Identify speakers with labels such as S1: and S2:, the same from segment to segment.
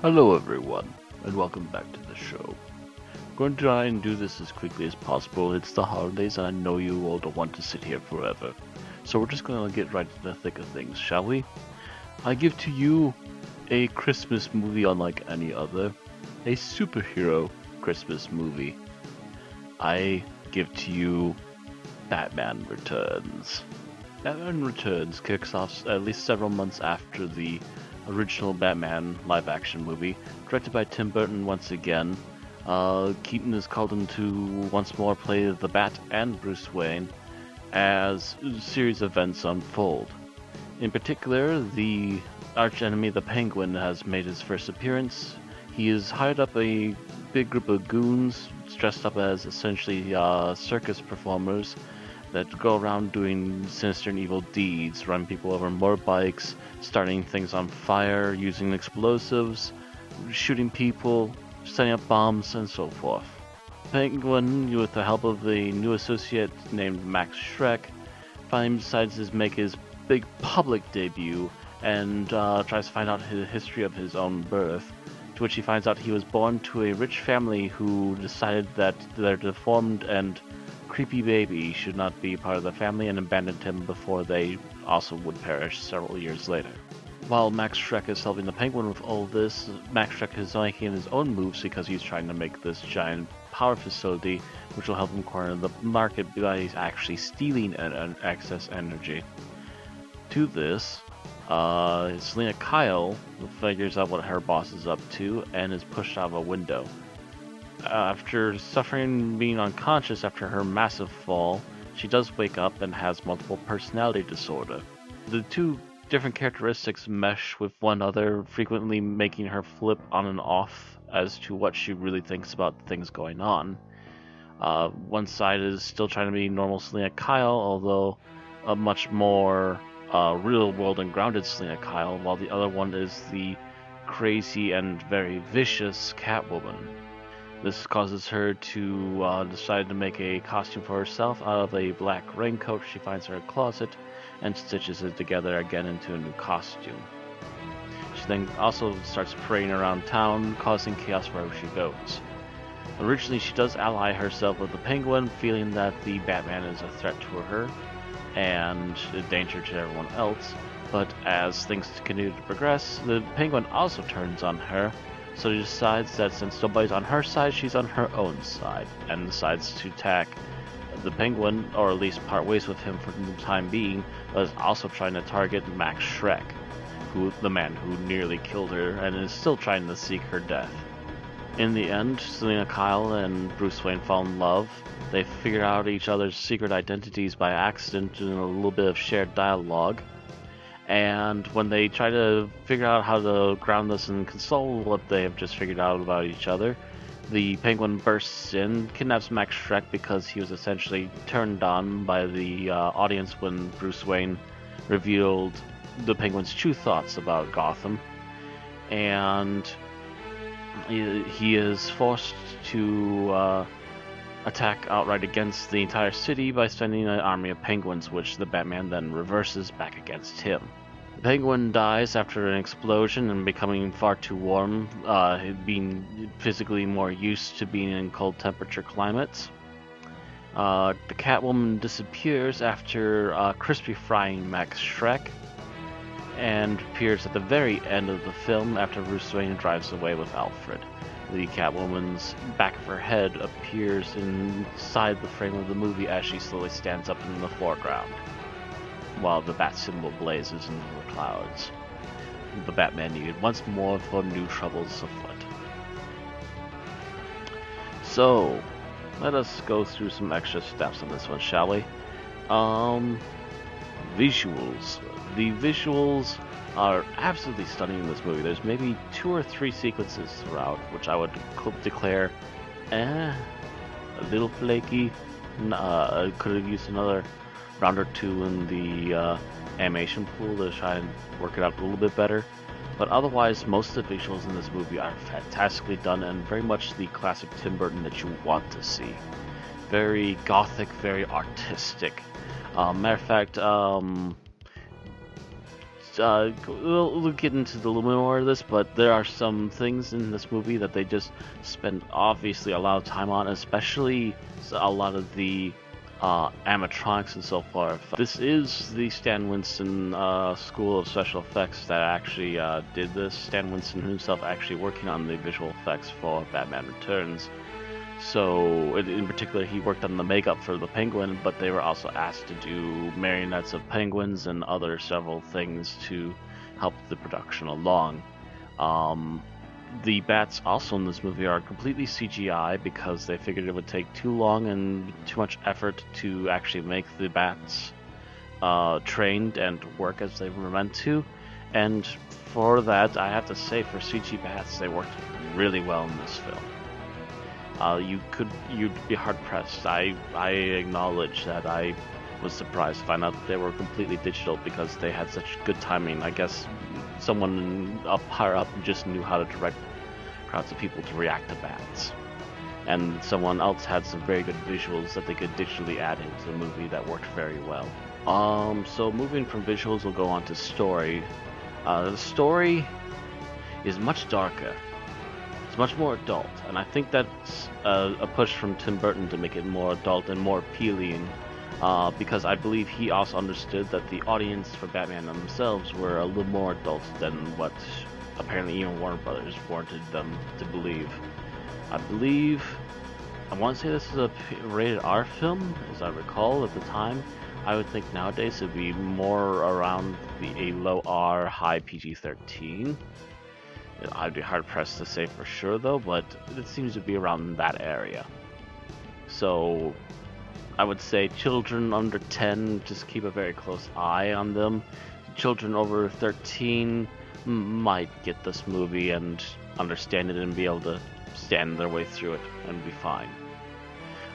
S1: Hello everyone, and welcome back to the show. I'm going to try and do this as quickly as possible. It's the holidays and I know you all don't want to sit here forever. So we're just going to get right into the thick of things, shall we? I give to you a Christmas movie unlike any other. A superhero Christmas movie. I give to you Batman Returns. Batman Returns kicks off at least several months after the original Batman live-action movie, directed by Tim Burton once again. Keaton is called in to once more play the Bat and Bruce Wayne as a series of events unfold. In particular, the archenemy, the Penguin, has made his first appearance. He has hired up a big group of goons dressed up as essentially circus performers that go around doing sinister and evil deeds, running people over motorbikes, starting things on fire, using explosives, shooting people, setting up bombs, and so forth. Penguin, with the help of the new associate named Max Schreck, finally decides to make his big public debut and tries to find out the history of his own birth, to which he finds out he was born to a rich family who decided that their deformed and creepy baby should not be part of the family and abandoned him before they also would perish several years later. While Max Schreck is helping the Penguin with all this, Max Schreck is making his own moves because he's trying to make this giant power facility which will help him corner the market by actually stealing excess energy. To this, Selena Kyle figures out what her boss is up to and is pushed out of a window. After suffering being unconscious after her massive fall, she does wake up and has multiple personality disorder. The two different characteristics mesh with one another, frequently making her flip on and off as to what she really thinks about things going on. One side is still trying to be normal Selena Kyle, although a much more real world and grounded Selena Kyle, while the other one is the crazy and very vicious Catwoman. This causes her to decide to make a costume for herself out of a black raincoat she finds in her closet and stitches it together again into a new costume. She then also starts parading around town, causing chaos wherever she goes. Originally, she does ally herself with the Penguin, feeling that the Batman is a threat to her and a danger to everyone else, but as things continue to progress, the Penguin also turns on her. So she decides that since nobody's on her side, she's on her own side, and decides to attack the Penguin, or at least part ways with him for the time being, but is also trying to target Max Schreck, the man who nearly killed her, and is still trying to seek her death. In the end, Selena Kyle and Bruce Wayne fall in love. They figure out each other's secret identities by accident in a little bit of shared dialogue. And when they try to figure out how to ground this and console what they have just figured out about each other, the Penguin bursts in, kidnaps Max Schreck because he was essentially turned on by the audience when Bruce Wayne revealed the Penguin's true thoughts about Gotham. And he is forced to attack outright against the entire city by sending an army of penguins, which the Batman then reverses back against him. The Penguin dies after an explosion and becoming far too warm, being physically more used to being in cold temperature climates. The Catwoman disappears after crispy frying Max Schreck, and appears at the very end of the film after Bruce Wayne drives away with Alfred. The Catwoman's back of her head appears inside the frame of the movie as she slowly stands up in the foreground, while the bat symbol blazes into the clouds. The Batman needed once more for new troubles afoot. So, let us go through some extra steps on this one, shall we? Visuals. The visuals are absolutely stunning in this movie. There's maybe 2 or 3 sequences throughout which I would declare, a little flaky. Could have used another round or 2 in the animation pool to try and work it out a little bit better. But otherwise, most of the visuals in this movie are fantastically done and very much the classic Tim Burton that you want to see. Very gothic, very artistic. Matter of fact, we'll get into a little bit more of this, but there are some things in this movie that they just spend obviously a lot of time on, especially a lot of the animatronics and so forth. This is the Stan Winston School of Special Effects that actually did this. Stan Winston himself actually working on the visual effects for Batman Returns. So, in particular, he worked on the makeup for the Penguin, but they were also asked to do marionettes of penguins and other several things to help the production along. The bats also in this movie are completely CGI because they figured it would take too long and too much effort to actually make the bats trained and work as they were meant to. And for that, I have to say, for CG bats, they worked really well in this film. You'd be hard pressed. I acknowledge that I was surprised to find out that they were completely digital because they had such good timing. I guess someone up higher up just knew how to direct crowds of people to react to bats, and someone else had some very good visuals that they could digitally add into the movie that worked very well. So moving from visuals, we'll go on to story. The story is much darker. It's much more adult, and I think that's a push from Tim Burton to make it more adult and more appealing, because I believe he also understood that the audience for Batman themselves were a little more adult than what apparently even Warner Brothers wanted them to believe. I want to say this is a rated R film, as I recall at the time. I would think nowadays it would be more around a low R, high PG-13. I'd be hard pressed to say for sure though, but it seems to be around that area. So I would say children under 10, just keep a very close eye on them. Children over 13 might get this movie and understand it and be able to stand their way through it and be fine.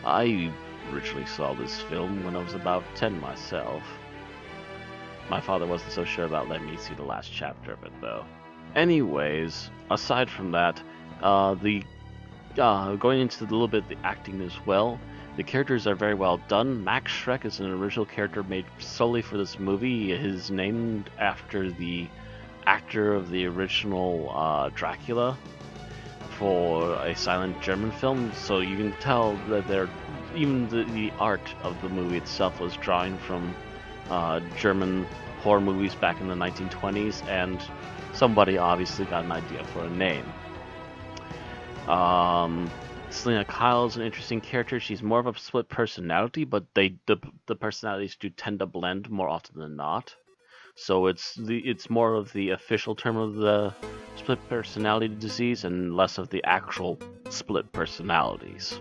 S1: I originally saw this film when I was about 10 myself. My father wasn't so sure about letting me see the last chapter of it though. Anyways, aside from that, going into a little bit the acting as well, the characters are very well done. Max Schreck is an original character made solely for this movie. He is named after the actor of the original Dracula for a silent German film, so you can tell that even the art of the movie itself was drawing from German horror movies back in the 1920s, and somebody obviously got an idea for a name. Selena Kyle is an interesting character. She's more of a split personality, but the personalities do tend to blend more often than not. So it's more of the official term of the split personality disease and less of the actual split personalities.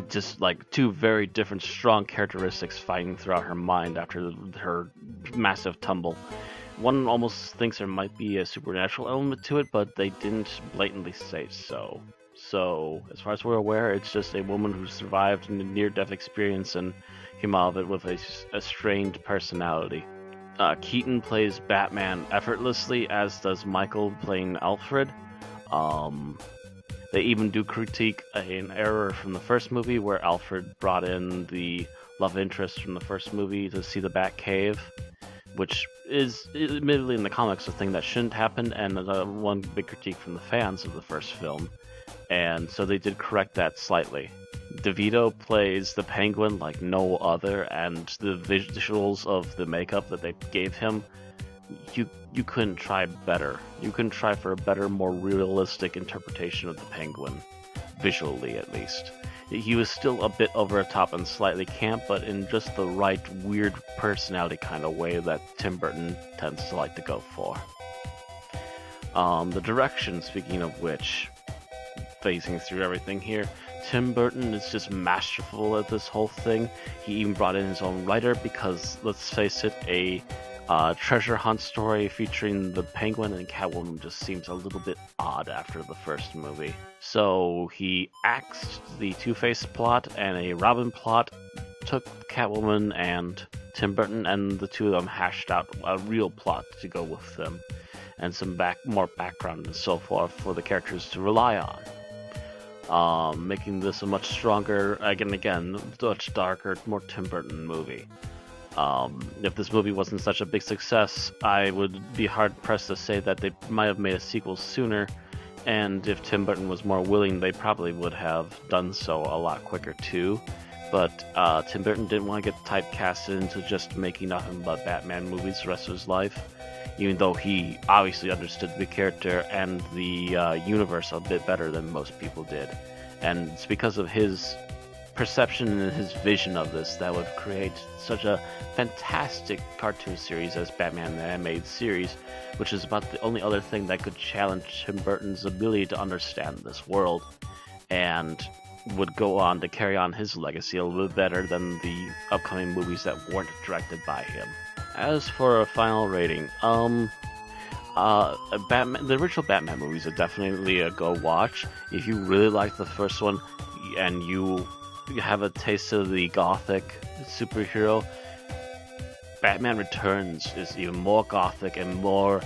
S1: Just like two very different strong characteristics fighting throughout her mind after her massive tumble. One almost thinks there might be a supernatural element to it, but they didn't blatantly say so. So, as far as we're aware, it's just a woman who survived a near-death experience and came out of it with a strained personality. Keaton plays Batman effortlessly, as does Michael playing Alfred. They even do critique an error from the first movie where Alfred brought in the love interest from the first movie to see the Batcave, which is admittedly in the comics a thing that shouldn't happen, and one big critique from the fans of the first film. And so they did correct that slightly. DeVito plays the Penguin like no other, and the visuals of the makeup that they gave him, you couldn't try better. You couldn't try for a better, more realistic interpretation of the Penguin, visually at least. He was still a bit over the top and slightly camp, but in just the right weird personality kind of way that Tim Burton tends to like to go for. The direction, speaking of which, phasing through everything here, Tim Burton is just masterful at this whole thing. He even brought in his own writer because, let's face it, a treasure hunt story featuring the Penguin and Catwoman just seems a little bit odd after the first movie. So he axed the Two-Face plot and a Robin plot, took Catwoman and Tim Burton, and the two of them hashed out a real plot to go with them, and some more background and so forth for the characters to rely on. Making this a much stronger, again, much darker, more Tim Burton movie. If this movie wasn't such a big success, I would be hard pressed to say that they might have made a sequel sooner. And if Tim Burton was more willing, they probably would have done so a lot quicker too. But Tim Burton didn't want to get typecasted into just making nothing but Batman movies the rest of his life, even though he obviously understood the character and the universe a bit better than most people did. And it's because of his perception and his vision of this that would create such a fantastic cartoon series as Batman the Animated Series, which is about the only other thing that could challenge Tim Burton's ability to understand this world, and would go on to carry on his legacy a little bit better than the upcoming movies that weren't directed by him. As for a final rating, Batman, the original Batman movies are definitely a go watch. If you really like the first one and you have a taste of the gothic superhero, Batman Returns is even more gothic and more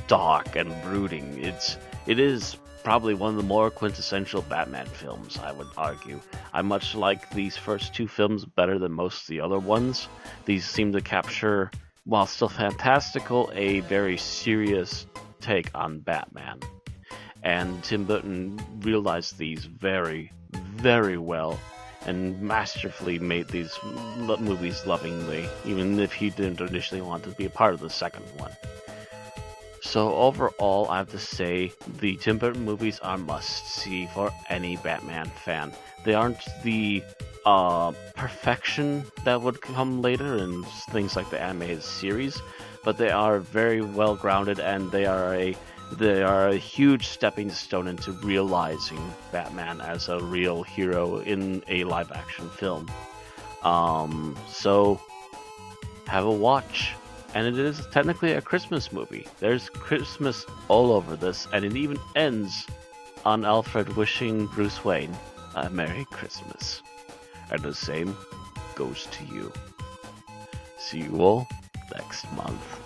S1: dark and brooding. It is probably one of the more quintessential Batman films, I would argue. I much like these first two films better than most of the other ones. These seem to capture, while still fantastical, a very serious take on Batman. And Tim Burton realized these very, very well and masterfully made these movies lovingly, even if he didn't initially want to be a part of the second one. So overall, I have to say the Tim Burton movies are must-see for any Batman fan. They aren't the perfection that would come later in things like the animated series, but they are very well grounded, and they are a huge stepping stone into realizing Batman as a real hero in a live-action film. So have a watch. And it is technically a Christmas movie. There's Christmas all over this, and it even ends on Alfred wishing Bruce Wayne a Merry Christmas. And the same goes to you. See you all next month.